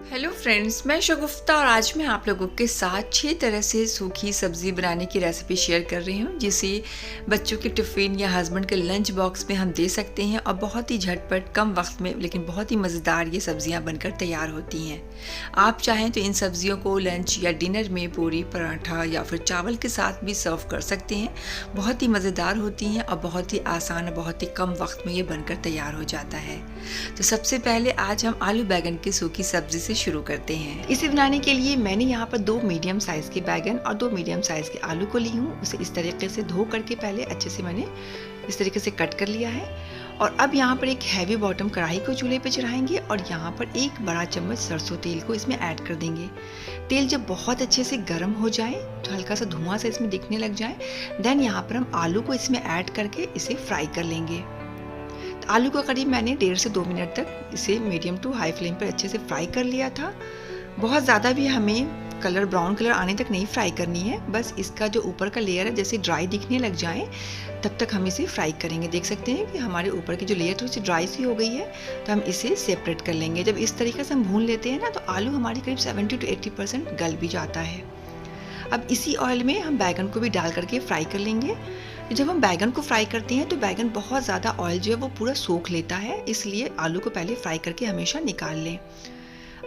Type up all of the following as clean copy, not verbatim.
Hello friends, मैं शगुफ्ता और आज मैं आप लोगों के साथ 6 तरह से सूखी सब्ज़ी बनाने की रेसिपी शेयर कर रही हूँ, जिसे बच्चों के टिफ़िन या हस्बैंड के लंच बॉक्स में हम दे सकते हैं और बहुत ही झटपट कम वक्त में लेकिन बहुत ही मज़ेदार ये सब्ज़ियाँ बनकर तैयार होती हैं। आप चाहें तो इन सब्ज़ियों को लंच या डिनर में पूरी, पराठा या फिर चावल के साथ भी सर्व कर सकते हैं। बहुत ही मज़ेदार होती हैं और बहुत ही आसान और बहुत ही कम वक्त में ये बनकर तैयार हो जाता है। तो सबसे पहले आज हम आलू बैंगन की सूखी सब्ज़ी से शुरू करते हैं। इसे बनाने के लिए मैंने यहाँ पर 2 मीडियम साइज़ के बैंगन और 2 मीडियम साइज़ के आलू को ली हूँ। उसे इस तरीके से धो करके पहले अच्छे से मैंने इस तरीके से कट कर लिया है। और अब यहाँ पर एक हैवी बॉटम कढ़ाई को चूल्हे पे चढ़ाएंगे और यहाँ पर 1 बड़ा चम्मच सरसों तेल को इसमें ऐड कर देंगे। तेल जब बहुत अच्छे से गर्म हो जाए तो हल्का सा धुआं सा इसमें दिखने लग जाए, देन यहाँ पर हम आलू को इसमें ऐड करके इसे फ्राई कर लेंगे। आलू को करीब मैंने 1.5 से 2 मिनट तक इसे मीडियम टू हाई फ्लेम पर अच्छे से फ्राई कर लिया था। बहुत ज़्यादा भी हमें कलर ब्राउन कलर आने तक नहीं फ्राई करनी है, बस इसका जो ऊपर का लेयर है जैसे ड्राई दिखने लग जाए तब तक हम इसे फ्राई करेंगे। देख सकते हैं कि हमारे ऊपर की जो लेयर थोड़ी सी ड्राई सी हो गई है, तो हम इसे सेपरेट कर लेंगे। जब इस तरीके से हम भून लेते हैं ना, तो आलू हमारी करीब 70 to 80% गल भी जाता है। अब इसी ऑयल में हम बैगन को भी डाल करके फ्राई कर लेंगे। जब हम बैगन को फ्राई करते हैं तो बैगन बहुत ज़्यादा ऑयल जो है वो पूरा सोख लेता है, इसलिए आलू को पहले फ्राई करके हमेशा निकाल लें।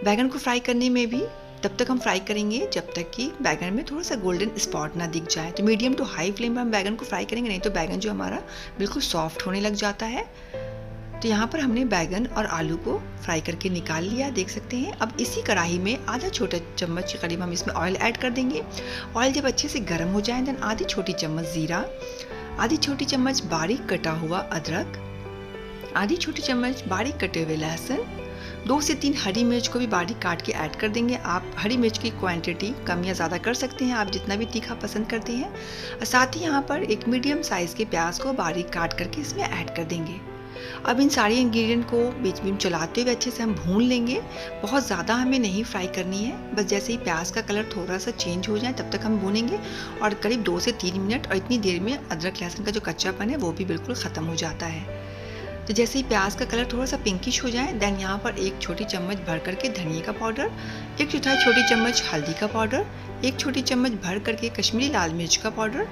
बैगन को फ्राई करने में भी तब तक हम फ्राई करेंगे जब तक कि बैगन में थोड़ा सा गोल्डन स्पॉट ना दिख जाए। तो मीडियम टू हाई फ्लेम पर हम बैगन को फ्राई करेंगे, नहीं तो बैगन जो हमारा बिल्कुल सॉफ्ट होने लग जाता है। तो यहाँ पर हमने बैगन और आलू को फ्राई करके निकाल लिया, देख सकते हैं। अब इसी कढ़ाई में आधा छोटा चम्मच के करीब हम इसमें ऑयल ऐड कर देंगे। ऑयल जब अच्छे से गर्म हो जाए, देन आधी छोटी चम्मच ज़ीरा, आधी छोटी चम्मच बारीक कटा हुआ अदरक, आधी छोटी चम्मच बारीक कटे हुए लहसुन, 2 से 3 हरी मिर्च को भी बारीक काट के ऐड कर देंगे। आप हरी मिर्च की क्वांटिटी कम या ज़्यादा कर सकते हैं, आप जितना भी तीखा पसंद करते हैं। और साथ ही यहाँ पर एक मीडियम साइज़ के प्याज को बारीक काट करके इसमें ऐड कर देंगे। अब इन सारे इंग्रेडिएंट को बीच बीच चलाते हुए अच्छे से हम भून लेंगे। बहुत ज़्यादा हमें नहीं फ्राई करनी है, बस जैसे ही प्याज का कलर थोड़ा सा चेंज हो जाए तब तक हम भूनेंगे और करीब 2 से 3 मिनट। और इतनी देर में अदरक लहसुन का जो कच्चापन है वो भी बिल्कुल ख़त्म हो जाता है। तो जैसे ही प्याज का कलर थोड़ा सा पिंकिश हो जाए, देन यहाँ पर 1 छोटी चम्मच भर करके धनिया का पाउडर, 1/4 छोटी चम्मच हल्दी का पाउडर, 1 छोटी चम्मच भर करके कश्मीरी लाल मिर्च का पाउडर,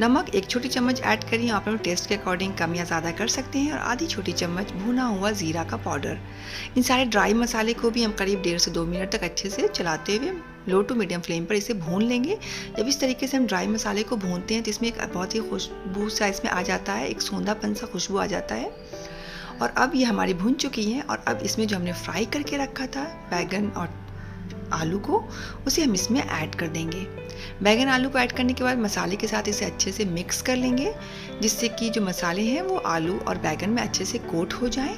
नमक 1 छोटी चम्मच ऐड करिए, आप लोग टेस्ट के अकॉर्डिंग कम या ज़्यादा कर सकते हैं, और आधी छोटी चम्मच भुना हुआ ज़ीरा का पाउडर। इन सारे ड्राई मसाले को भी हम करीब 1.5 से 2 मिनट तक अच्छे से चलाते हुए लो टू मीडियम फ्लेम पर इसे भून लेंगे। जब इस तरीके से हम ड्राई मसाले को भूनते हैं तो इसमें एक बहुत ही खुशबू सा इसमें आ जाता है, एक सौंधापन सा खुशबू आ जाता है। और अब ये हमारी भुन चुकी हैं और अब इसमें जो हमने फ्राई करके रखा था बैगन और आलू को, उसे हम इसमें ऐड कर देंगे। बैगन आलू को ऐड करने के बाद मसाले के साथ इसे अच्छे से मिक्स कर लेंगे, जिससे कि जो मसाले हैं वो आलू और बैगन में अच्छे से कोट हो जाए।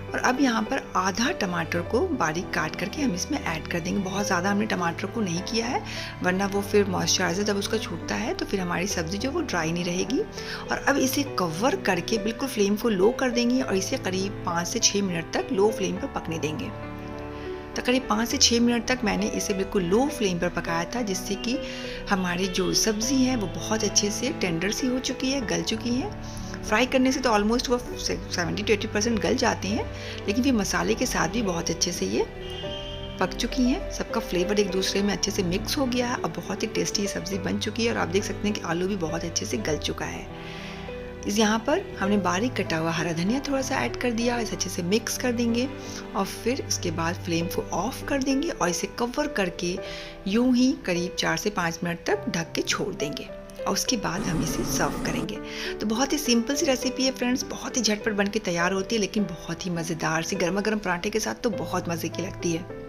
और अब यहाँ पर आधा टमाटर को बारीक काट करके हम इसमें ऐड कर देंगे। बहुत ज़्यादा हमने टमाटर को नहीं किया है, वरना वो फिर मॉइस्चराइज़र जब उसका छूटता है तो फिर हमारी सब्ज़ी जो वो ड्राई नहीं रहेगी। और अब इसे कवर करके बिल्कुल फ्लेम को लो कर देंगे और इसे करीब 5 से 6 मिनट तक लो फ्लेम पर पकने देंगे। तो करीब 5 से 6 मिनट तक मैंने इसे बिल्कुल लो फ्लेम पर पकाया था, जिससे कि हमारी जो सब्ज़ी है वो बहुत अच्छे से टेंडर सी हो चुकी है, गल चुकी है। फ्राई करने से तो ऑलमोस्ट वो 70 to 80% गल जाते हैं, लेकिन फिर मसाले के साथ भी बहुत अच्छे से ये पक चुकी हैं। सबका फ्लेवर एक दूसरे में अच्छे से मिक्स हो गया है और बहुत ही टेस्टी ये सब्ज़ी बन चुकी है। और आप देख सकते हैं कि आलू भी बहुत अच्छे से गल चुका है। इस यहाँ पर हमने बारीक कटा हुआ हरा धनिया थोड़ा सा ऐड कर दिया, इसे अच्छे से मिक्स कर देंगे और फिर इसके बाद फ्लेम को ऑफ कर देंगे और इसे कवर करके यूं ही करीब 4 से 5 मिनट तक ढक के छोड़ देंगे और उसके बाद हम इसे सर्व करेंगे। तो बहुत ही सिंपल सी रेसिपी है फ्रेंड्स, बहुत ही झटपट बन के तैयार होती है, लेकिन बहुत ही मज़ेदार सी गर्मा गर्म पराठे के साथ तो बहुत मज़े की लगती है।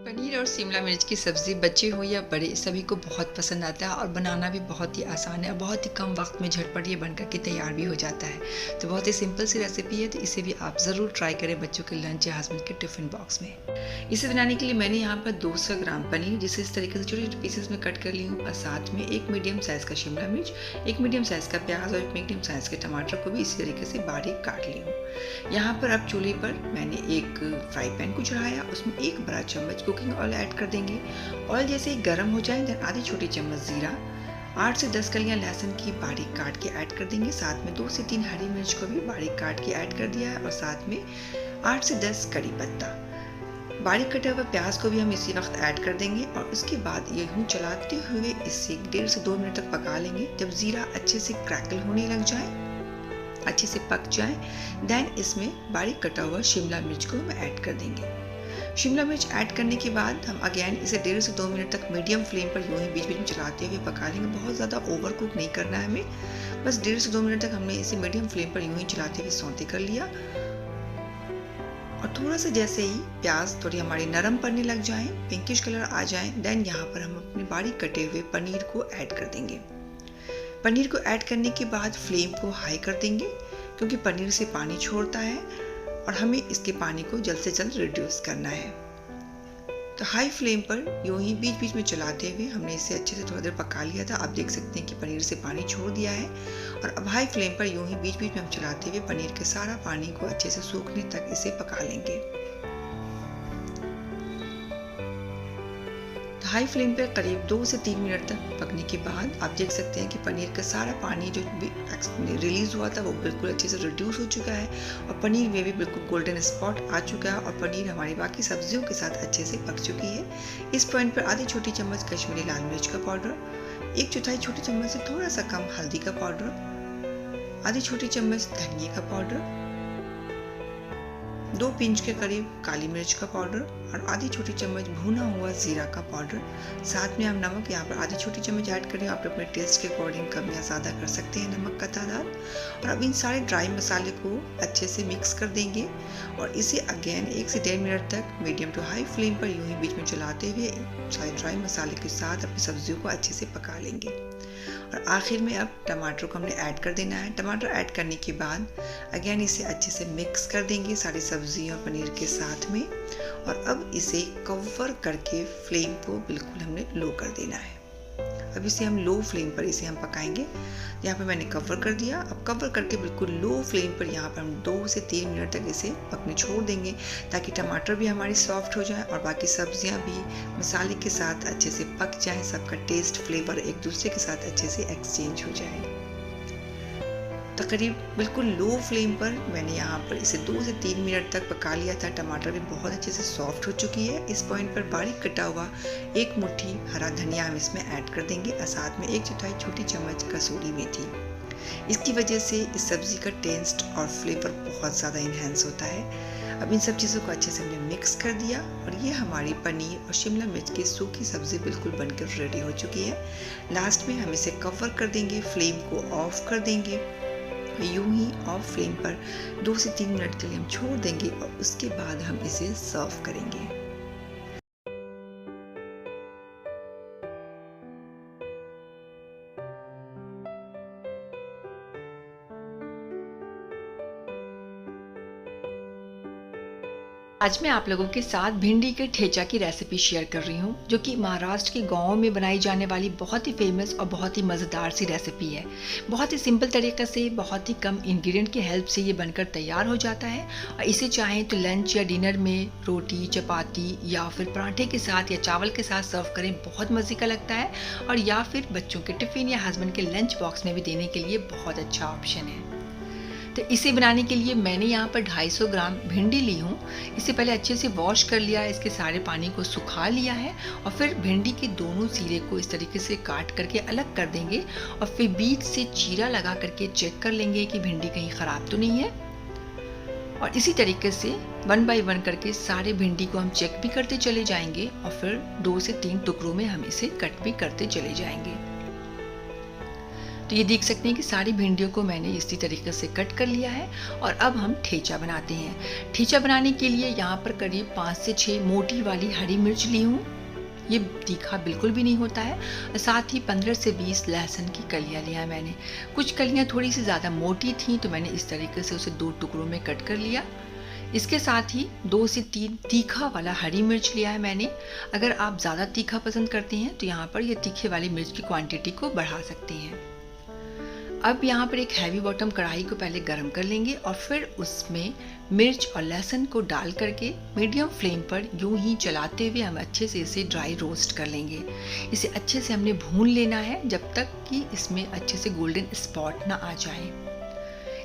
पनीर और शिमला मिर्च की सब्ज़ी बच्चे हो या बड़े सभी को बहुत पसंद आता है और बनाना भी बहुत ही आसान है और बहुत ही कम वक्त में झटपट ये बनकर के तैयार भी हो जाता है। तो बहुत ही सिंपल सी रेसिपी है, तो इसे भी आप ज़रूर ट्राई करें बच्चों के लंच या हस्बैंड के टिफ़िन बॉक्स में। इसे बनाने के लिए मैंने यहाँ पर 200 ग्राम पनीर जिसे इस तरीके से छोटे छोटे पीसेस में कट कर ली हूँ, और साथ में 1 मीडियम साइज़ का शिमला मिर्च, 1 मीडियम साइज़ का प्याज और 1 मीडियम साइज़ के टमाटर को भी इसी तरीके से बारीक काट ली हूँ। यहाँ पर अब चूल्हे पर मैंने एक फ्राई पैन को चढ़ाया, उसमें 1 बड़ा चम्मच कुकिंग ऑयल ऐड कर देंगे। ऑयल जैसे ही गर्म हो जाए, देन आधी छोटी चम्मच ज़ीरा, 8 से 10 कलियां लहसुन की बारीक काट के ऐड कर देंगे। साथ में 2 से 3 हरी मिर्च को भी बारीक काट के ऐड कर दिया है और साथ में 8 से 10 कड़ी पत्ता। बारीक कटा हुआ प्याज को भी हम इसी वक्त ऐड कर देंगे और उसके बाद ये यूँ चलाते हुए इसे 1.5 से 2 मिनट तक पका लेंगे। जब ज़ीरा अच्छे से क्रैकल होने लग जाए, अच्छे से पक जाए, देन इसमें बारीक कटा हुआ शिमला मिर्च को हम ऐड कर देंगे। शिमला मिर्च ऐड करने के बाद हम अगेन इसे 1.5 से 2 मिनट तक मीडियम फ्लेम पर यूँ ही बीच बीच में चलाते हुए पका लेंगे। बहुत ज़्यादा ओवर कुक नहीं करना है हमें, बस 1.5 से 2 मिनट तक हमने इसे मीडियम फ्लेम पर यूँ ही चलाते हुए सौते कर लिया। और थोड़ा सा जैसे ही प्याज थोड़ी हमारी नरम पड़ने लग जाए, पिंकिश कलर आ जाए, देन यहाँ पर हम अपने बारीक कटे हुए पनीर को ऐड कर देंगे। पनीर को ऐड करने के बाद फ्लेम को हाई कर देंगे क्योंकि पनीर से पानी छोड़ता है और हमें इसके पानी को जल्द से जल्द रिड्यूस करना है। तो हाई फ्लेम पर यूँ ही बीच बीच में चलाते हुए हमने इसे अच्छे से थोड़ा देर पका लिया था। आप देख सकते हैं कि पनीर से पानी छोड़ दिया है और अब हाई फ्लेम पर यूँ ही बीच बीच में हम चलाते हुए पनीर के सारा पानी को अच्छे से सूखने तक इसे पका लेंगे। तो हाई फ्लेम पर करीब 2 से 3 मिनट तक पकने के बाद आप देख सकते हैं कि पनीर का सारा पानी जो भी रिलीज हुआ था वो बिल्कुल अच्छे से रिड्यूस हो चुका है और पनीर में भी बिल्कुल गोल्डन स्पॉट आ चुका है और पनीर हमारी बाकी सब्जियों के साथ अच्छे से पक चुकी है। इस पॉइंट पर आधी छोटी चम्मच कश्मीरी लाल मिर्च का पाउडर, 1/4 छोटी चम्मच से थोड़ा सा कम हल्दी का पाउडर, आधी छोटी चम्मच धनिया का पाउडर, 2 पिंच के करीब काली मिर्च का पाउडर और आधी छोटी चम्मच भुना हुआ जीरा का पाउडर। साथ में हम नमक यहाँ पर आधी छोटी चम्मच ऐड कर रहे हैं। आप अपने टेस्ट के अकॉर्डिंग कम या ज़्यादा कर सकते हैं नमक का तादाद। और अब इन सारे ड्राई मसाले को अच्छे से मिक्स कर देंगे और इसे अगेन 1 से 1.5 मिनट तक मीडियम टू हाई फ्लेम पर यूँ ही बीच में चलाते हुए सारे ड्राई मसाले के साथ अपनी सब्जियों को अच्छे से पका लेंगे। और आखिर में अब टमाटर को हमने ऐड कर देना है। टमाटर ऐड करने के बाद अगेन इसे अच्छे से मिक्स कर देंगे सारी सब्जियों और पनीर के साथ में और अब इसे कवर करके फ्लेम को बिल्कुल हमने लो कर देना है। अब इसे हम लो फ्लेम पर इसे हम पकाएंगे। यहाँ पे मैंने कवर कर दिया। अब कवर करके बिल्कुल लो फ्लेम पर यहाँ पर हम 2 से 3 मिनट तक इसे पकने छोड़ देंगे ताकि टमाटर भी हमारी सॉफ्ट हो जाए और बाकी सब्जियाँ भी मसाले के साथ अच्छे से पक जाएं, सबका टेस्ट फ्लेवर एक दूसरे के साथ अच्छे से एक्सचेंज हो जाए। तकरीब बिल्कुल लो फ्लेम पर मैंने यहाँ पर इसे 2 से 3 मिनट तक पका लिया था। टमाटर भी बहुत अच्छे से सॉफ्ट हो चुकी है। इस पॉइंट पर बारीक कटा हुआ 1 मुट्ठी हरा धनिया हम इसमें ऐड कर देंगे और साथ में 1/4 छोटी चम्मच कसूरी मेथी। इसकी वजह से इस सब्ज़ी का टेस्ट और फ्लेवर बहुत ज़्यादा इन्हेंस होता है। अब इन सब चीज़ों को अच्छे से हमने मिक्स कर दिया और ये हमारी पनीर और शिमला मिर्च की सूखी सब्ज़ी बिल्कुल बनकर रेडी हो चुकी है। लास्ट में हम इसे कवर कर देंगे, फ्लेम को ऑफ कर देंगे। यूं ही ऑफ फ्लेम पर 2 से 3 मिनट के लिए हम छोड़ देंगे और उसके बाद हम इसे सर्व करेंगे। आज मैं आप लोगों के साथ भिंडी के ठेचा की रेसिपी शेयर कर रही हूँ, जो कि महाराष्ट्र के गाँव में बनाई जाने वाली बहुत ही फेमस और बहुत ही मज़ेदार सी रेसिपी है। बहुत ही सिंपल तरीक़े से, बहुत ही कम इंग्रेडिएंट की हेल्प से ये बनकर तैयार हो जाता है और इसे चाहें तो लंच या डिनर में रोटी, चपाती या फिर पराठे के साथ या चावल के साथ सर्व करें, बहुत मज़े का लगता है। और या फिर बच्चों के टिफ़िन या हस्बैंड के लंच बॉक्स में भी देने के लिए बहुत अच्छा ऑप्शन है। तो इसे बनाने के लिए मैंने यहाँ पर 250 ग्राम भिंडी ली हूँ। इसे पहले अच्छे से वॉश कर लिया है, इसके सारे पानी को सुखा लिया है और फिर भिंडी के दोनों सिरे को इस तरीके से काट करके अलग कर देंगे और फिर बीच से चीरा लगा करके चेक कर लेंगे कि भिंडी कहीं ख़राब तो नहीं है। और इसी तरीके से 1 बाय 1 करके सारे भिंडी को हम चेक भी करते चले जाएंगे और फिर 2 से 3 टुकड़ों में हम इसे कट भी करते चले जाएंगे। तो ये देख सकते हैं कि सारी भिंडियों को मैंने इसी तरीके से कट कर लिया है और अब हम ठेचा बनाते हैं। ठेचा बनाने के लिए यहाँ पर करीब 5 से 6 मोटी वाली हरी मिर्च ली हूँ। ये तीखा बिल्कुल भी नहीं होता है। साथ ही 15 से 20 लहसुन की कलियाँ लिया मैंने। कुछ कलियाँ थोड़ी सी ज़्यादा मोटी थी तो मैंने इस तरीके से उसे 2 टुकड़ों में कट कर लिया। इसके साथ ही 2 से 3 तीखा वाला हरी मिर्च लिया है मैंने। अगर आप ज़्यादा तीखा पसंद करते हैं तो यहाँ पर ये तीखे वाली मिर्च की क्वांटिटी को बढ़ा सकते हैं। अब यहाँ पर एक हैवी बॉटम कढ़ाई को पहले गर्म कर लेंगे और फिर उसमें मिर्च और लहसुन को डाल करके मीडियम फ्लेम पर यूं ही चलाते हुए हम अच्छे से इसे ड्राई रोस्ट कर लेंगे। इसे अच्छे से हमने भून लेना है जब तक कि इसमें अच्छे से गोल्डन स्पॉट ना आ जाए।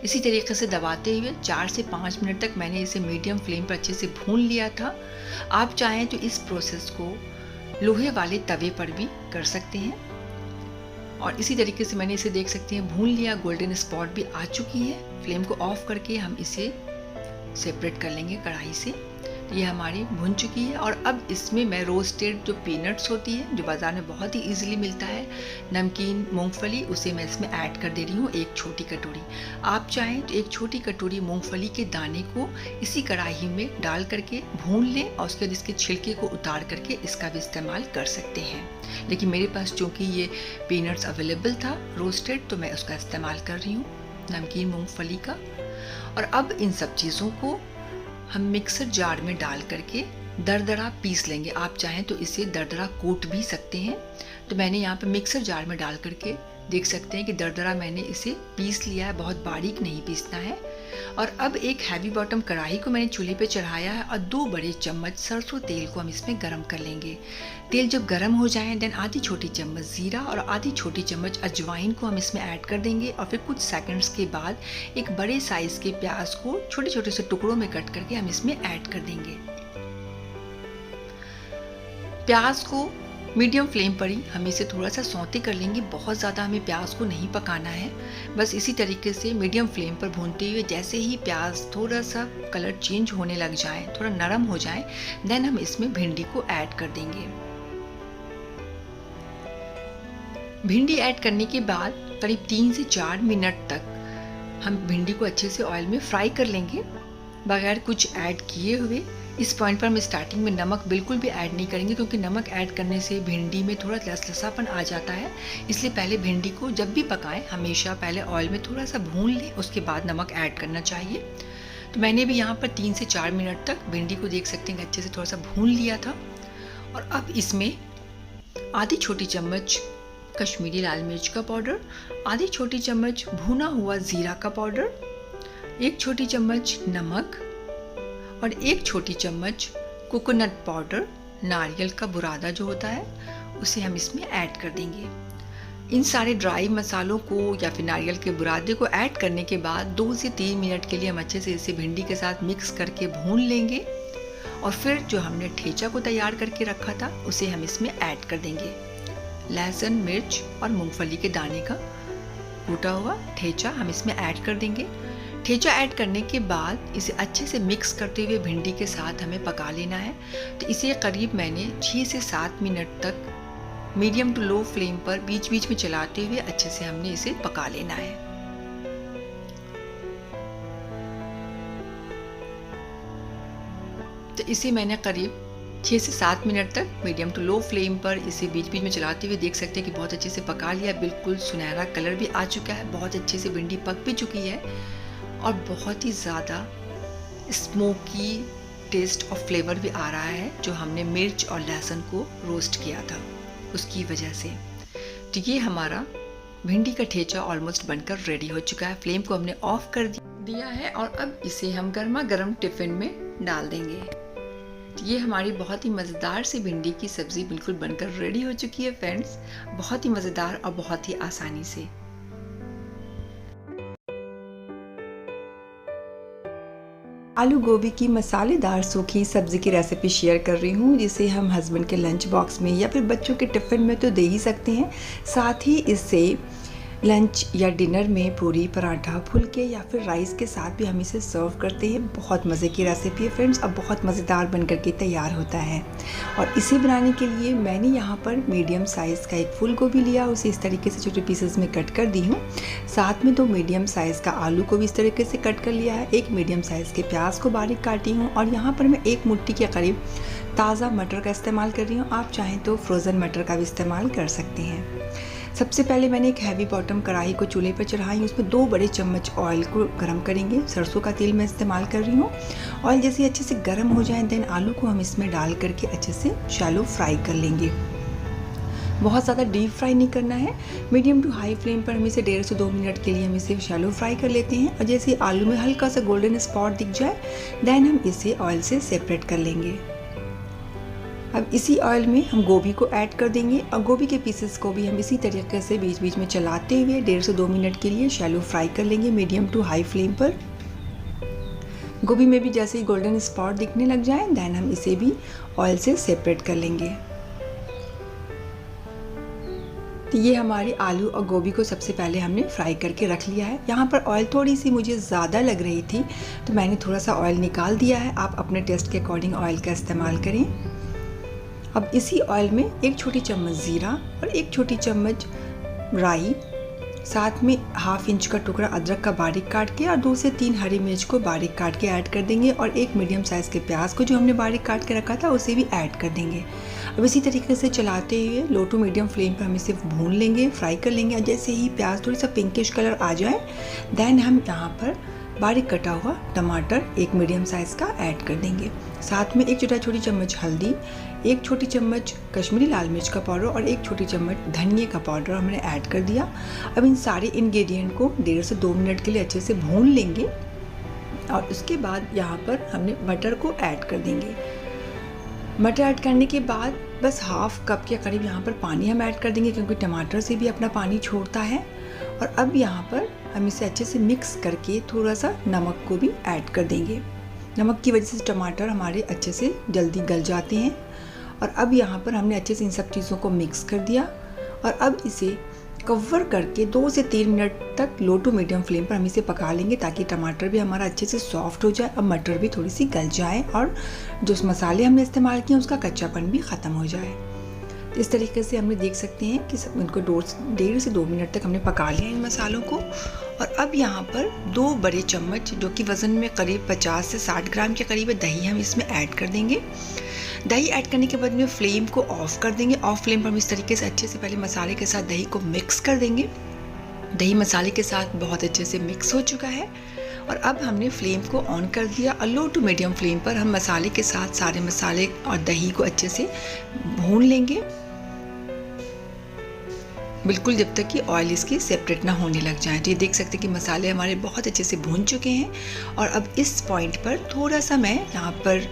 इसी तरीके से दबाते हुए 4 से 5 मिनट तक मैंने इसे मीडियम फ्लेम पर अच्छे से भून लिया था। आप चाहें तो इस प्रोसेस को लोहे वाले तवे पर भी कर सकते हैं। और इसी तरीके से मैंने इसे देख सकते हैं भून लिया, गोल्डन स्पॉट भी आ चुकी है। फ्लेम को ऑफ करके हम इसे सेपरेट कर लेंगे कढ़ाई से। ये हमारी भुन चुकी है। और अब इसमें मैं रोस्टेड जो पीनट्स होती है, जो बाज़ार में बहुत ही इजीली मिलता है, नमकीन मूंगफली, उसे मैं इसमें ऐड कर दे रही हूँ 1 छोटी कटोरी। आप चाहें तो 1 छोटी कटोरी मूंगफली के दाने को इसी कढ़ाई में डाल करके भून लें और उसके बाद इसके छिलके को उतार करके इसका भी इस्तेमाल कर सकते हैं। लेकिन मेरे पास चूँकि ये पीनट्स अवेलेबल था रोस्टेड, तो मैं उसका इस्तेमाल कर रही हूँ, नमकीन मूंगफली का। और अब इन सब चीज़ों को हम मिक्सर जार में डाल करके दरदरा पीस लेंगे। आप चाहें तो इसे दरदरा कूट भी सकते हैं। तो मैंने यहाँ पे मिक्सर जार में डाल करके देख सकते हैं कि दरदरा मैंने इसे पीस लिया है, बहुत बारीक नहीं पीसना है। और अब एक हैवी बॉटम कढ़ाई को मैंने चूल्हे पे चढ़ाया है और 2 बड़े चम्मच सरसों तेल को हम इसमें गरम कर लेंगे। तेल जब गरम हो जाए देन आधी छोटी चम्मच ज़ीरा और आधी छोटी चम्मच अजवाइन को हम इसमें ऐड कर देंगे। और फिर कुछ सेकंड्स के बाद एक बड़े साइज़ के प्याज को छोटे छोटे से टुकड़ों में कट करके हम इसमें ऐड कर देंगे। प्याज को मीडियम फ्लेम पर ही हम इसे थोड़ा सा सौते कर लेंगे। बहुत ज़्यादा हमें प्याज को नहीं पकाना है, बस इसी तरीके से मीडियम फ्लेम पर भूनते हुए जैसे ही प्याज थोड़ा सा कलर चेंज होने लग जाए, थोड़ा नरम हो जाए, देन हम इसमें भिंडी को ऐड कर देंगे। भिंडी ऐड करने के बाद करीब 3 से 4 मिनट तक हम भिंडी को अच्छे से ऑयल में फ्राई कर लेंगे बगैर कुछ ऐड किए हुए। इस पॉइंट पर हम स्टार्टिंग में नमक बिल्कुल भी ऐड नहीं करेंगे, क्योंकि नमक ऐड करने से भिंडी में थोड़ा लसलसापन आ जाता है। इसलिए पहले भिंडी को जब भी पकाएं हमेशा पहले ऑयल में थोड़ा सा भून लें, उसके बाद नमक ऐड करना चाहिए। तो मैंने भी यहाँ पर 3 से 4 मिनट तक भिंडी को देख सकते हैं अच्छे से थोड़ा सा भून लिया था। और अब इसमें आधी छोटी चम्मच कश्मीरी लाल मिर्च का पाउडर, आधी छोटी चम्मच भुना हुआ ज़ीरा का पाउडर, 1 छोटी चम्मच नमक और 1 छोटी चम्मच कोकोनट पाउडर, नारियल का बुरादा जो होता है, उसे हम इसमें ऐड कर देंगे। इन सारे ड्राई मसालों को या फिर नारियल के बुरादे को ऐड करने के बाद 2 से 3 मिनट के लिए हम अच्छे से इसे भिंडी के साथ मिक्स करके भून लेंगे। और फिर जो हमने ठेचा को तैयार करके रखा था उसे हम इसमें ऐड कर देंगे। लहसुन, मिर्च और मूंगफली के दाने का कूटा हुआ ठेचा हम इसमें ऐड कर देंगे। ठेचा ऐड करने के बाद इसे अच्छे से मिक्स करते हुए भिंडी के साथ हमें पका लेना है। तो इसे करीब मैंने 6 से 7 मिनट तक मीडियम टू लो फ्लेम पर बीच बीच में चलाते हुए अच्छे से हमने इसे पका लेना है। तो इसे मैंने करीब 6 से 7 मिनट तक मीडियम टू लो फ्लेम पर इसे बीच बीच में चलाते हुए देख सकते हैं कि बहुत अच्छे से पका लिया। बिल्कुल सुनहरा कलर भी आ चुका है, बहुत अच्छे से भिंडी पक भी चुकी है और बहुत ही ज़्यादा स्मोकी टेस्ट और फ्लेवर भी आ रहा है, जो हमने मिर्च और लहसुन को रोस्ट किया था उसकी वजह से। तो ये हमारा भिंडी का ठेचा ऑलमोस्ट बनकर रेडी हो चुका है। फ्लेम को हमने ऑफ कर दिया है और अब इसे हम गर्मा गर्म टिफ़िन में डाल देंगे। तो ये हमारी बहुत ही मज़ेदार सी भिंडी की सब्ज़ी बिल्कुल बनकर रेडी हो चुकी है फ्रेंड्स, बहुत ही मज़ेदार और बहुत ही आसानी से। आलू गोभी की मसालेदार सूखी सब्ज़ी की रेसिपी शेयर कर रही हूँ, जिसे हम हस्बैंड के लंच बॉक्स में या फिर बच्चों के टिफ़िन में तो दे ही सकते हैं। साथ ही इससे लंच या डिनर में पूरी, पराठा, फुलके या फिर राइस के साथ भी हम इसे सर्व करते हैं। बहुत मज़े की रेसिपी है फ्रेंड्स, अब बहुत मज़ेदार बन करके तैयार होता है। और इसे बनाने के लिए मैंने यहाँ पर मीडियम साइज़ का एक फूल गोभी लिया, उसे इस तरीके से छोटे पीसेस में कट कर दी हूँ। साथ में 2 मीडियम साइज़ का आलू को भी इस तरीके से कट कर लिया है। 1 मीडियम साइज़ के प्याज को बारीक काटी हूँ और यहाँ पर मैं 1 मुट्ठी के करीब ताज़ा मटर का इस्तेमाल कर रही हूँ। आप चाहें तो फ्रोज़न मटर का भी इस्तेमाल कर सकते हैं। सबसे पहले मैंने एक हैवी बॉटम कढ़ाई को चूल्हे पर चढ़ाई, उसमें 2 बड़े चम्मच ऑयल को गर्म करेंगे। सरसों का तेल मैं इस्तेमाल कर रही हूँ। ऑयल जैसे अच्छे से गर्म हो जाए देन आलू को हम इसमें डाल करके अच्छे से शैलो फ्राई कर लेंगे। बहुत ज़्यादा डीप फ्राई नहीं करना है, मीडियम टू हाई फ्लेम पर हम इसे 1.5 से 2 मिनट के लिए हम इसे शैलो फ्राई कर लेते हैं। और जैसे आलू में हल्का सा गोल्डन स्पॉट दिख जाए देन हम इसे ऑयल से सेपरेट कर लेंगे। अब इसी ऑयल में हम गोभी को ऐड कर देंगे और गोभी के पीसेस को भी हम इसी तरीके से बीच बीच में चलाते हुए 1.5 से 2 मिनट के लिए शैलो फ्राई कर लेंगे मीडियम टू हाई फ्लेम पर। गोभी में भी जैसे ही गोल्डन स्पॉट दिखने लग जाए देन हम इसे भी ऑयल से सेपरेट कर लेंगे। तो ये हमारी आलू और गोभी को सबसे पहले हमने फ्राई करके रख लिया है। यहाँ पर ऑयल थोड़ी सी मुझे ज़्यादा लग रही थी तो मैंने थोड़ा सा ऑयल निकाल दिया है। आप अपने टेस्ट के अकॉर्डिंग ऑयल का इस्तेमाल करें। अब इसी ऑयल में 1 छोटी चम्मच ज़ीरा और 1 छोटी चम्मच राई, साथ में 1/2 इंच का टुकड़ा अदरक का बारीक काट के और 2 से 3 हरी मिर्च को बारीक काट के ऐड कर देंगे और 1 मीडियम साइज़ के प्याज को जो हमने बारीक काट के रखा था उसे भी ऐड कर देंगे। अब इसी तरीके से चलाते हुए लो टू मीडियम फ्लेम पर हम इसे भून लेंगे, फ्राई कर लेंगे। और जैसे ही प्याज थोड़ी सा पिंकिश कलर आ जाए देन हम यहाँ पर बारीक कटा हुआ टमाटर 1 मीडियम साइज़ का ऐड कर देंगे। साथ में 1 छोटी चम्मच हल्दी, 1 छोटी चम्मच कश्मीरी लाल मिर्च का पाउडर और 1 छोटी चम्मच धनिया का पाउडर हमने ऐड कर दिया। अब इन सारे इंग्रेडिएंट को 1.5 से 2 मिनट के लिए अच्छे से भून लेंगे और उसके बाद यहाँ पर हमने मटर को ऐड कर देंगे। मटर ऐड करने के बाद बस 1/2 कप के करीब यहाँ पर पानी हम ऐड कर देंगे क्योंकि टमाटर से भी अपना पानी छोड़ता है। और अब यहाँ पर हम इसे अच्छे से मिक्स करके थोड़ा सा नमक को भी ऐड कर देंगे। नमक की वजह से टमाटर हमारे अच्छे से जल्दी गल जाते हैं। और अब यहाँ पर हमने अच्छे से इन सब चीज़ों को मिक्स कर दिया और अब इसे कवर करके 2 से 3 मिनट तक लो टू मीडियम फ्लेम पर हम इसे पका लेंगे ताकि टमाटर भी हमारा अच्छे से सॉफ्ट हो जाए और मटर भी थोड़ी सी गल जाए और जो मसाले हमने इस्तेमाल किए उसका कच्चापन भी ख़त्म हो जाए। इस तरीके से हमने देख सकते हैं कि इनको 1.5 से 2 मिनट तक हमने पका लिया इन मसालों को। और अब यहाँ पर 2 बड़े चम्मच जो कि वज़न में करीब 50 से 60 ग्राम के करीब है दही हम इसमें ऐड कर देंगे। दही ऐड करने के बाद में फ्लेम को ऑफ कर देंगे। ऑफ फ्लेम पर हम इस तरीके से अच्छे से पहले मसाले के साथ दही को मिक्स कर देंगे। दही मसाले के साथ बहुत अच्छे से मिक्स हो चुका है और अब हमने फ्लेम को ऑन कर दिया और लो टू मीडियम फ्लेम पर हम मसाले के साथ सारे मसाले और दही को अच्छे से भून लेंगे, बिल्कुल जब तक कि ऑयल इसकी सेपरेट ना होने लग जाए। तो ये देख सकते हैं कि मसाले हमारे बहुत अच्छे से भून चुके हैं। और अब इस पॉइंट पर थोड़ा सा मैं यहाँ पर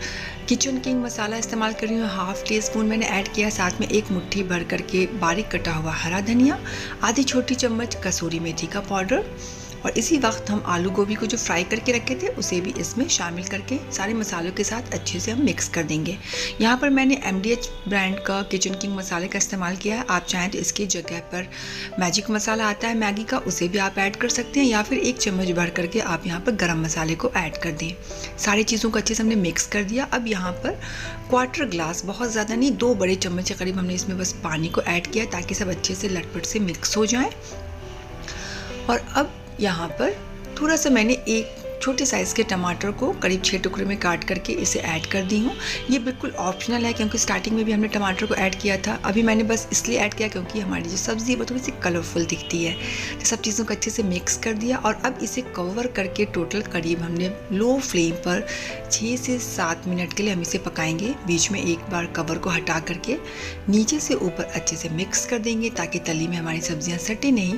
किचन किंग मसाला इस्तेमाल कर रही हूँ। 1/2 टीस्पून मैंने ऐड किया, साथ में 1 मुट्ठी भर करके बारीक कटा हुआ हरा धनिया, आधी छोटी चम्मच कसूरी मेथी का पाउडर। और इसी वक्त हम आलू गोभी को जो फ्राई करके रखे थे उसे भी इसमें शामिल करके सारे मसालों के साथ अच्छे से हम मिक्स कर देंगे। यहाँ पर मैंने MDH ब्रांड का किचन किंग मसाले का इस्तेमाल किया है। आप चाहें तो इसकी जगह पर मैजिक मसाला आता है मैगी का, उसे भी आप ऐड कर सकते हैं या फिर 1 चम्मच भर करके आप यहाँ पर गरम मसाले को ऐड कर दें। सारी चीज़ों को अच्छे से हमने मिक्स कर दिया। अब यहाँ पर 1/4 ग्लास, बहुत ज़्यादा नहीं, 2 बड़े चम्मच के करीब हमने इसमें बस पानी को ऐड किया ताकि सब अच्छे से लटपट से मिक्स हो जाए। और अब यहाँ पर थोड़ा सा मैंने 1 छोटे साइज़ के टमाटर को करीब 6 टुकड़े में काट करके इसे ऐड कर दी हूँ। ये बिल्कुल ऑप्शनल है क्योंकि स्टार्टिंग में भी हमने टमाटर को ऐड किया था। अभी मैंने बस इसलिए ऐड किया क्योंकि हमारी जो सब्ज़ी है वो थोड़ी सी कलरफुल दिखती है। तो सब चीज़ों को अच्छे से मिक्स कर दिया और अब इसे कवर करके टोटल करीब हमने लो फ्लेम पर 6 से 7 मिनट के लिए हम इसे पकाएंगे। बीच में एक बार कवर को हटा करके नीचे से ऊपर अच्छे से मिक्स कर देंगे ताकि तली में हमारी सब्जियाँ सटे नहीं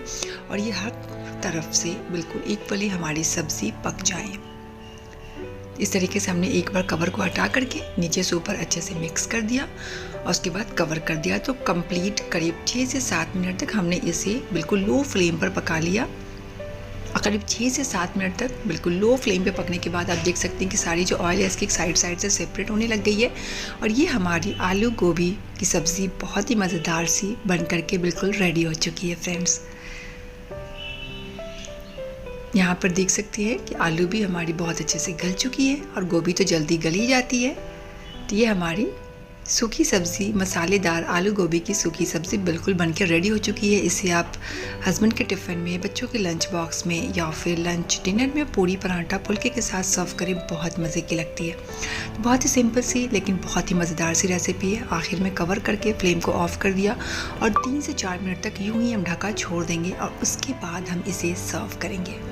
और ये हर तरफ से बिल्कुल इक्वली हमारी सब्ज़ी पक जाए। इस तरीके से हमने एक बार कवर को हटा करके नीचे से ऊपर अच्छे से मिक्स कर दिया और उसके बाद कवर कर दिया। तो कंप्लीट करीब 6 से 7 मिनट तक हमने इसे बिल्कुल लो फ्लेम पर पका लिया। और करीब 6 से 7 मिनट तक बिल्कुल लो फ्लेम पे पकने के बाद आप देख सकते हैं कि सारी जो ऑयल है इसकी साइड से सेपरेट होने लग गई है और ये हमारी आलू गोभी की सब्ज़ी बहुत ही मज़ेदार सी बन करके बिल्कुल रेडी हो चुकी है फ्रेंड्स। यहाँ पर देख सकती हैं कि आलू भी हमारी बहुत अच्छे से गल चुकी है और गोभी तो जल्दी गल ही जाती है। तो ये हमारी सूखी सब्ज़ी, मसालेदार आलू गोभी की सूखी सब्ज़ी बिल्कुल बनकर रेडी हो चुकी है। इसे आप हस्बैंड के टिफ़िन में, बच्चों के लंच बॉक्स में या फिर लंच डिनर में पूरी पराठा फुल्के के साथ सर्व करें, बहुत मज़े की लगती है। तो बहुत ही सिंपल सी लेकिन बहुत ही मज़ेदार सी रेसिपी है। आखिर में कवर करके फ्लेम को ऑफ़ कर दिया और 3 से 4 मिनट तक यूँ ही हम ढका छोड़ देंगे और उसके बाद हम इसे सर्व करेंगे।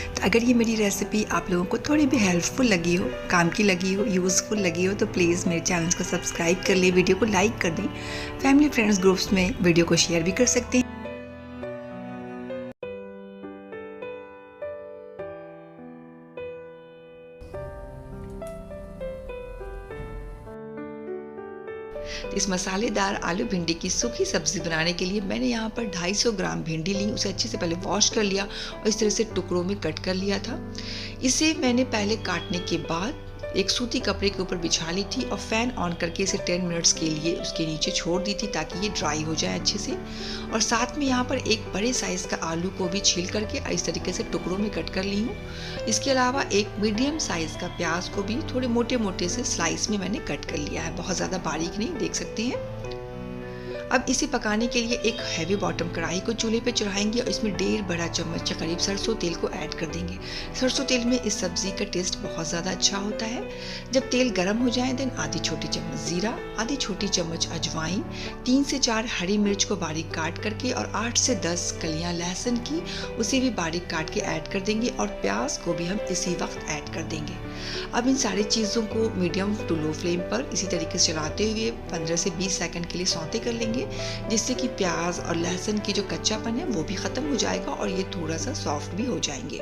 तो अगर ये मेरी रेसिपी आप लोगों को थोड़ी भी हेल्पफुल लगी हो, काम की लगी हो, यूज़फुल लगी हो तो प्लीज़ मेरे चैनल को सब्सक्राइब कर लें, वीडियो को लाइक कर दें, फैमिली फ्रेंड्स ग्रुप्स में वीडियो को शेयर भी कर सकते हैं। तो इस मसालेदार आलू भिंडी की सूखी सब्ज़ी बनाने के लिए मैंने यहाँ पर 250 ग्राम भिंडी ली, उसे अच्छे से पहले वॉश कर लिया और इस तरह से टुकड़ों में कट कर लिया था। इसे मैंने पहले काटने के बाद एक सूती कपड़े के ऊपर बिछा ली थी और फ़ैन ऑन करके इसे 10 मिनट्स के लिए उसके नीचे छोड़ दी थी ताकि ये ड्राई हो जाए अच्छे से। और साथ में यहाँ पर एक बड़े साइज़ का आलू को भी छील करके इस तरीके से टुकड़ों में कट कर ली हूँ। इसके अलावा एक मीडियम साइज़ का प्याज को भी थोड़े मोटे मोटे से स्लाइस में मैंने कट कर लिया है, बहुत ज़्यादा बारीक नहीं, देख सकते हैं। अब इसे पकाने के लिए एक हैवी बॉटम कढ़ाई को चूल्हे पे चढ़ाएंगे और इसमें 1.5 बड़ा चम्मच या करीब सरसों तेल को ऐड कर देंगे। सरसों तेल में इस सब्जी का टेस्ट बहुत ज़्यादा अच्छा होता है। जब तेल गर्म हो जाए देन आधी छोटी चम्मच जीरा, आधी छोटी चम्मच अजवाइन, 3 से 4 हरी मिर्च को बारीक काट करके और 8 से 10 कलियां लहसुन की उसे भी बारीक काट के ऐड कर देंगे और प्याज को भी हम इसी वक्त ऐड कर देंगे। अब इन सारी चीज़ों को मीडियम टू लो फ्लेम पर इसी तरीके से चलाते हुए 15 से 20 सेकंड के लिए सौते कर लेंगे, जिससे कि प्याज और लहसुन की जो कच्चापन है वो भी ख़त्म हो जाएगा और ये थोड़ा सा सॉफ्ट भी हो जाएंगे।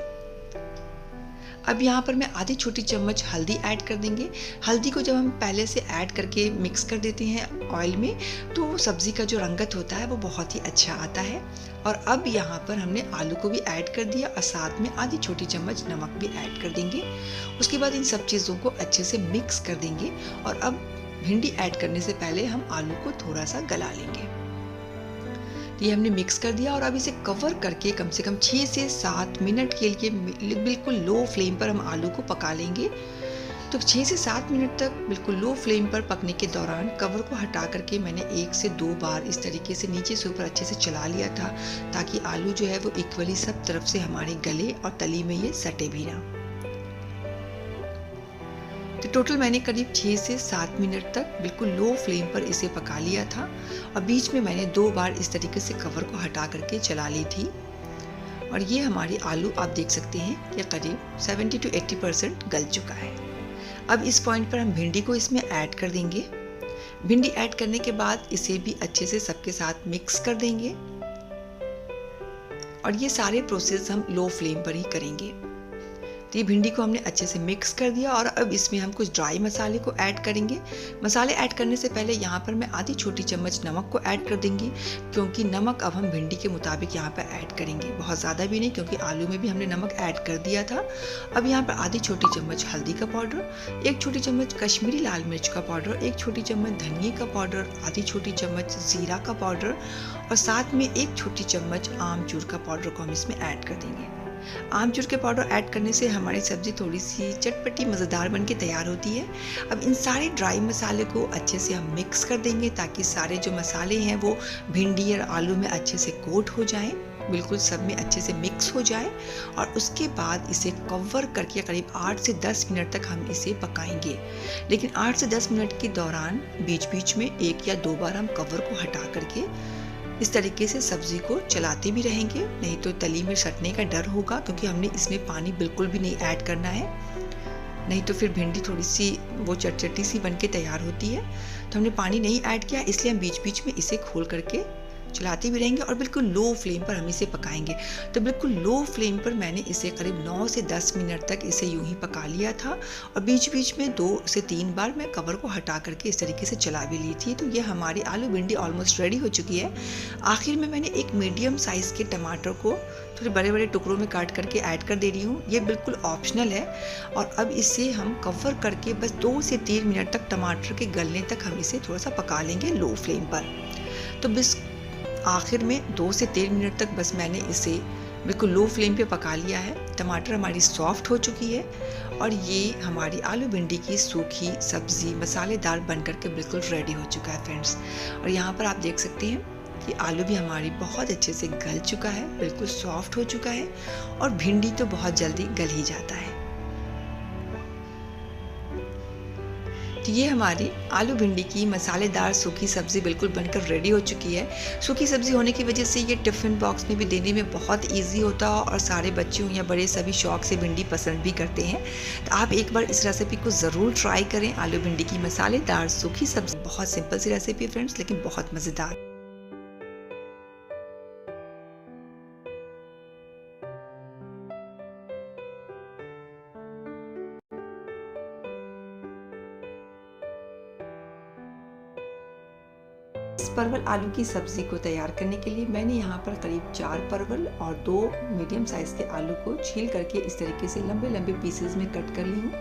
अब यहाँ पर मैं आधी छोटी चम्मच हल्दी ऐड कर देंगे। हल्दी को जब हम पहले से ऐड करके मिक्स कर देते हैं ऑयल में तो सब्ज़ी का जो रंगत होता है वो बहुत ही अच्छा आता है। और अब यहाँ पर हमने आलू को भी ऐड कर दिया और साथ में आधी छोटी चम्मच नमक भी ऐड कर देंगे। उसके बाद इन सब चीज़ों को अच्छे से मिक्स कर देंगे और अब भिंडी ऐड करने से पहले हम आलू को थोड़ा सा गला लेंगे। ये हमने मिक्स कर दिया और अब इसे कवर करके कम से कम 6 से 7 मिनट के लिए बिल्कुल लो फ्लेम पर हम आलू को पका लेंगे। तो 6 से 7 मिनट तक बिल्कुल लो फ्लेम पर पकने के दौरान कवर को हटा करके मैंने 1 से 2 बार इस तरीके से नीचे से ऊपर अच्छे से चला लिया था ताकि आलू जो है वो इक्वली सब तरफ से हमारे गले और तली में ये सटे भी ना। तो टोटल मैंने करीब 6 से 7 मिनट तक बिल्कुल लो फ्लेम पर इसे पका लिया था और बीच में मैंने 2 बार इस तरीके से कवर को हटा करके चला ली थी। और ये हमारी आलू आप देख सकते हैं कि करीब 70 to 80% गल चुका है। अब इस पॉइंट पर हम भिंडी को इसमें ऐड कर देंगे। भिंडी ऐड करने के बाद इसे भी अच्छे से सबके साथ मिक्स कर देंगे और ये सारे प्रोसेस हम लो फ्लेम पर ही करेंगे। तो ये भिंडी को हमने अच्छे से मिक्स कर दिया और अब इसमें हम कुछ ड्राई मसाले को ऐड करेंगे। मसाले ऐड करने से पहले यहाँ पर मैं आधी छोटी चम्मच नमक को ऐड कर देंगी क्योंकि नमक अब हम भिंडी के मुताबिक यहाँ पर ऐड करेंगे, बहुत ज़्यादा भी नहीं क्योंकि आलू में भी हमने नमक ऐड कर दिया था। अब यहाँ पर आधी छोटी चम्मच हल्दी का पाउडर, 1 छोटी चम्मच कश्मीरी लाल मिर्च का पाउडर, 1 छोटी चम्मच धनिए का पाउडर, आधी छोटी चम्मच ज़ीरा का पाउडर और साथ में 1 छोटी चम्मच आमचूर का पाउडर को हम इसमें ऐड कर देंगे। आमचूर के पाउडर ऐड करने से हमारी सब्ज़ी थोड़ी सी चटपटी मज़ेदार बन के तैयार होती है। अब इन सारे ड्राई मसाले को अच्छे से हम मिक्स कर देंगे ताकि सारे जो मसाले हैं वो भिंडी और आलू में अच्छे से कोट हो जाएं, बिल्कुल सब में अच्छे से मिक्स हो जाए। और उसके बाद इसे कवर करके करीब 8 से 10 मिनट तक हम इसे पकाएंगे। लेकिन 8 से 10 मिनट के दौरान बीच बीच में 1 या 2 बार हम कवर को हटा करके इस तरीके से सब्जी को चलाते भी रहेंगे, नहीं तो तली में सटने का डर होगा क्योंकि हमने इसमें पानी बिल्कुल भी नहीं ऐड करना है, नहीं तो फिर भिंडी थोड़ी सी वो चटचटी सी बन के तैयार होती है। तो हमने पानी नहीं ऐड किया, इसलिए हम बीच बीच में इसे खोल करके चलाते भी रहेंगे और बिल्कुल लो फ्लेम पर हम इसे पकाएंगे। तो बिल्कुल लो फ्लेम पर मैंने इसे करीब 9 से 10 मिनट तक इसे यूं ही पका लिया था और बीच बीच में 2 से 3 बार मैं कवर को हटा करके इस तरीके से चला भी ली थी। तो ये हमारी आलू भिंडी ऑलमोस्ट रेडी हो चुकी है। आखिर में मैंने एक मीडियम साइज़ के टमाटर को थोड़े बड़े बड़े टुकड़ों में काट करके ऐड कर दे रही हूँ, ये बिल्कुल ऑप्शनल है। और अब इसे हम कवर करके बस 2 से 3 मिनट तक टमाटर के गलने तक हम इसे थोड़ा सा पका लेंगे लो फ्लेम पर। तो बस आखिर में 2 से 3 मिनट तक बस मैंने इसे बिल्कुल लो फ्लेम पे पका लिया है। टमाटर हमारी सॉफ्ट हो चुकी है और ये हमारी आलू भिंडी की सूखी सब्ज़ी मसालेदार बनकर के बिल्कुल रेडी हो चुका है फ्रेंड्स। और यहाँ पर आप देख सकते हैं कि आलू भी हमारी बहुत अच्छे से गल चुका है, बिल्कुल सॉफ्ट हो चुका है और भिंडी तो बहुत जल्दी गल ही जाता है। तो ये हमारी आलू भिंडी की मसालेदार सूखी सब्ज़ी बिल्कुल बनकर रेडी हो चुकी है। सूखी सब्ज़ी होने की वजह से ये टिफ़िन बॉक्स में भी देने में बहुत इजी होता है और सारे बच्चों या बड़े सभी शौक से भिंडी पसंद भी करते हैं। तो आप एक बार इस रेसिपी को ज़रूर ट्राई करें। आलू भिंडी की मसालेदार सूखी सब्ज़ी बहुत सिंपल सी रेसिपी फ्रेंड्स, लेकिन बहुत मज़ेदार। इस परवल आलू की सब्ज़ी को तैयार करने के लिए मैंने यहाँ पर करीब 4 परवल और 2 मीडियम साइज़ के आलू को छील करके इस तरीके से लंबे लंबे पीसेस में कट कर ली हूँ।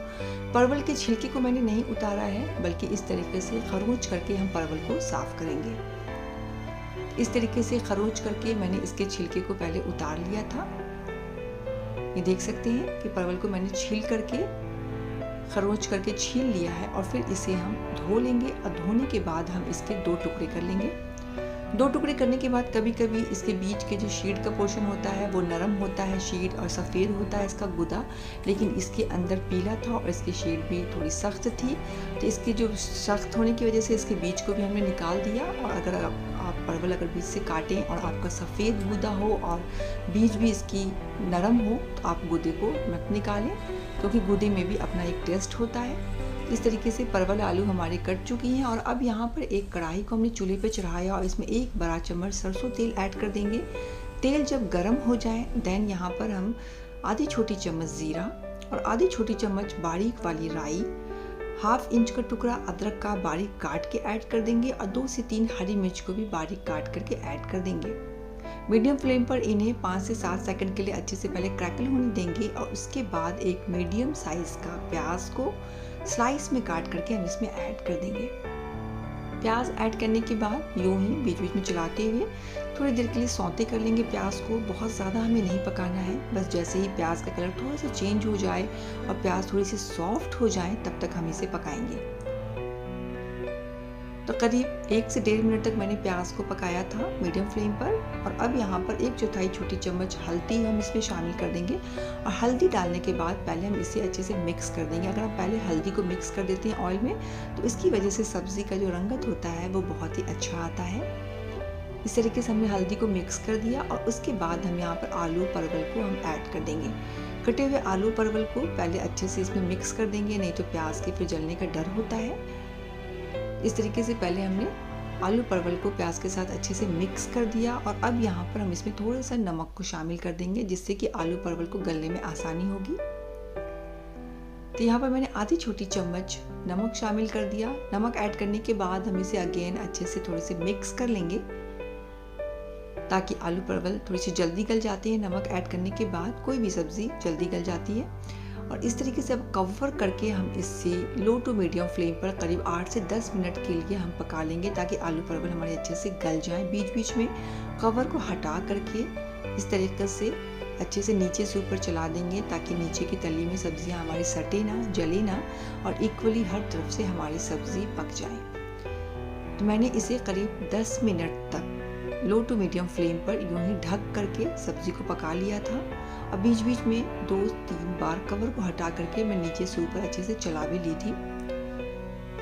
परवल के छिलके को मैंने नहीं उतारा है, बल्कि इस तरीके से खरोंच करके हम परवल को साफ़ करेंगे। इस तरीके से खरोंच करके मैंने इसके छिलके को पहले उतार लिया था। ये देख सकते हैं कि परवल को मैंने छील करके खरोंच करके छील लिया है और फिर इसे हम धो लेंगे और धोने के बाद हम इसके 2 टुकड़े कर लेंगे। 2 टुकड़े करने के बाद कभी कभी इसके बीच के जो शीड का पोर्शन होता है वो नरम होता है शीड, और सफ़ेद होता है इसका गुदा, लेकिन इसके अंदर पीला था और इसकी शीड भी थोड़ी सख्त थी। तो इसके जो सख्त होने की वजह से इसके बीज को भी हमने निकाल दिया। और अगर आप परवल अगर बीज से काटें और आपका सफ़ेद गुदा हो और बीज भी इसकी नरम हो तो आप गुदे को मत निकालें, क्योंकि गुदे में भी अपना एक टेस्ट होता है। इस तरीके से परवल आलू हमारे कट चुकी हैं और अब यहाँ पर एक कढ़ाई को हमने चूल्हे पे चढ़ाया और इसमें 1 बड़ा चम्मच सरसों तेल ऐड कर देंगे। तेल जब गर्म हो जाए देन यहाँ पर हम आधी छोटी चम्मच ज़ीरा और आधी छोटी चम्मच बारीक वाली राई, ½ इंच का टुकड़ा अदरक का बारीक काट के ऐड कर देंगे और 2 से 3 हरी मिर्च को भी बारीक काट करके ऐड कर देंगे। मीडियम फ्लेम पर इन्हें 5 से 7 सेकंड के लिए अच्छे से पहले क्रैकल होने देंगे और उसके बाद एक मीडियम साइज़ का प्याज को स्लाइस में काट करके हम इसमें ऐड कर देंगे। प्याज ऐड करने के बाद यूं ही बीच बीच में चलाते हुए थोड़ी देर के लिए सौते कर लेंगे प्याज को। बहुत ज़्यादा हमें नहीं पकाना है, बस जैसे ही प्याज का कलर थोड़ा सा चेंज हो जाए और प्याज थोड़ी सी सॉफ्ट हो जाए तब तक हम इसे पकाएंगे। तो करीब 1 से 1.5 मिनट तक मैंने प्याज को पकाया था मीडियम फ्लेम पर। और अब यहाँ पर 1/4 छोटी चम्मच हल्दी हम इसमें शामिल कर देंगे और हल्दी डालने के बाद पहले हम इसे अच्छे से मिक्स कर देंगे। अगर आप पहले हल्दी को मिक्स कर देते हैं ऑयल में तो इसकी वजह से सब्ज़ी का जो रंगत होता है वो बहुत ही अच्छा आता है। इस तरीके से हमने हल्दी को मिक्स कर दिया और उसके बाद हम यहाँ पर आलू परवल को हम ऐड कर देंगे। कटे हुए आलू परवल को पहले अच्छे से इसमें मिक्स कर देंगे, नहीं तो प्याज के फिर जलने का डर होता है। इस तरीके से पहले हमने आलू परवल को प्याज के साथ अच्छे से मिक्स कर दिया और अब यहाँ पर हम इसमें थोड़ा सा नमक को शामिल कर देंगे, जिससे कि आलू परवल को गलने में आसानी होगी। तो यहाँ पर मैंने आधी छोटी चम्मच नमक शामिल कर दिया। नमक ऐड करने के बाद हम इसे अगेन अच्छे से थोड़े से मिक्स कर लेंगे, ताकि आलू परवल थोड़ी सी जल्दी गल जाते हैं। नमक ऐड करने के बाद कोई भी सब्ज़ी जल्दी गल जाती है। और इस तरीके से अब कवर करके हम इसे लो टू मीडियम फ्लेम पर करीब 8 से 10 मिनट के लिए हम पका लेंगे, ताकि आलू परवल हमारे अच्छे से गल जाएं। बीच बीच में कवर को हटा करके इस तरीके से अच्छे से नीचे से ऊपर चला देंगे, ताकि नीचे की तली में सब्जियां हमारी सटे ना, जले ना और इक्वली हर तरफ से हमारी सब्ज़ी पक जाए। तो मैंने इसे करीब 10 मिनट तक लो टू मीडियम फ्लेम पर यूं ही ढक करके सब्ज़ी को पका लिया था। अब बीच बीच में 2-3 बार कवर को हटा करके मैं नीचे से ऊपर अच्छे से चला भी ली थी।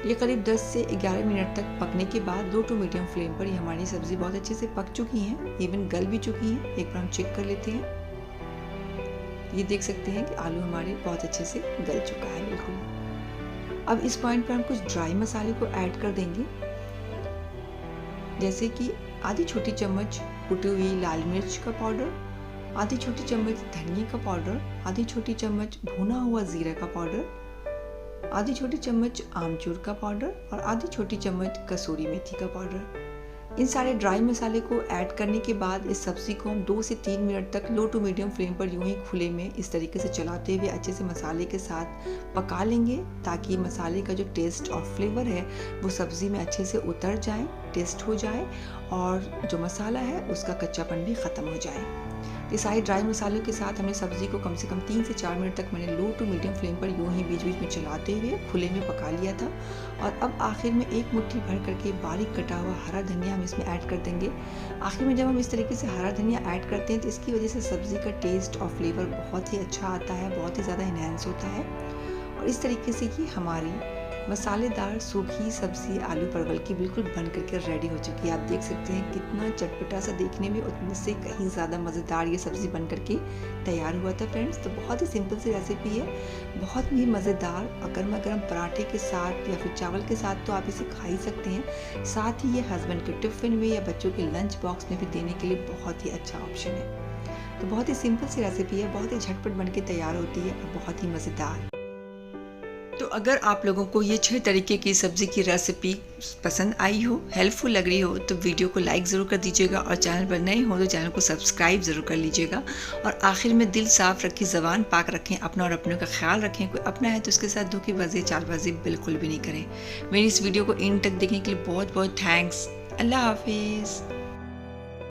ये करीब 10 से 11 मिनट तक पकने के बाद लो टू मीडियम फ्लेम पर ये हमारी सब्ज़ी बहुत अच्छे से पक चुकी हैं, इवन गल भी चुकी हैं। एक बार हम चेक कर लेते हैं। ये देख सकते हैं कि आलू हमारे बहुत अच्छे से गल चुका है बिल्कुल। अब इस पॉइंट पर हम कुछ ड्राई मसाले को ऐड कर देंगे, जैसे कि आधी छोटी चम्मच कुटी हुई लाल मिर्च का पाउडर, आधी छोटी चम्मच धनिया का पाउडर, आधी छोटी चम्मच भुना हुआ ज़ीरा का पाउडर, आधी छोटी चम्मच आमचूर का पाउडर और आधी छोटी चम्मच कसूरी मेथी का पाउडर। इन सारे ड्राई मसाले को ऐड करने के बाद इस सब्ज़ी को हम 2 से 3 मिनट तक लो टू मीडियम फ्लेम पर यूं ही खुले में इस तरीके से चलाते हुए अच्छे से मसाले के साथ पका लेंगे, ताकि मसाले का जो टेस्ट और फ्लेवर है वो सब्ज़ी में अच्छे से उतर जाए, टेस्ट हो जाए और जो मसाला है उसका कच्चापन भी ख़त्म हो जाए। ये सारे ड्राई मसालों के साथ हमने सब्ज़ी को कम से कम 3 से 4 मिनट तक मैंने लो टू मीडियम फ्लेम पर यूं ही बीच बीच में चलाते हुए खुले में पका लिया था। और अब आखिर में 1 मुट्ठी भर करके बारीक कटा हुआ हरा धनिया हम इसमें ऐड कर देंगे। आखिर में जब हम इस तरीके से हरा धनिया ऐड करते हैं तो इसकी वजह से सब्ज़ी का टेस्ट और फ्लेवर बहुत ही अच्छा आता है, बहुत ही ज़्यादा इन्हेंस होता है। और इस तरीके से ये हमारी मसालेदार सूखी सब्ज़ी आलू परवल की बिल्कुल बन करके रेडी हो चुकी है। आप देख सकते हैं कितना चटपटा सा देखने में, उतने से कहीं ज़्यादा मज़ेदार ये सब्ज़ी बन करके तैयार हुआ था फ्रेंड्स। तो बहुत ही सिंपल सी रेसिपी है, बहुत ही मज़ेदार। अगर मैं गरम पराठे के साथ या फिर चावल के साथ तो आप इसे खा ही सकते हैं। साथ ही ये हस्बैंड के टिफ़िन में या बच्चों के लंच बॉक्स में भी देने के लिए बहुत ही अच्छा ऑप्शन है। तो बहुत ही सिंपल सी रेसिपी है, बहुत ही झटपट बन के तैयार होती है और बहुत ही मज़ेदार। तो अगर आप लोगों को ये 6 तरीके की सब्ज़ी की रेसिपी पसंद आई हो, हेल्पफुल लग रही हो, तो वीडियो को लाइक ज़रूर कर दीजिएगा और चैनल पर नए हो तो चैनल को सब्सक्राइब ज़रूर कर लीजिएगा। और आखिर में दिल साफ़ रखें, ज़बान पाक रखें, अपना और अपनों का ख्याल रखें। कोई अपना है तो उसके साथ धोखेबाजी चालबाजी बिल्कुल भी नहीं करें। मेरी इस वीडियो को एंड तक देखने के लिए बहुत बहुत थैंक्स। अल्लाह हाफिज़।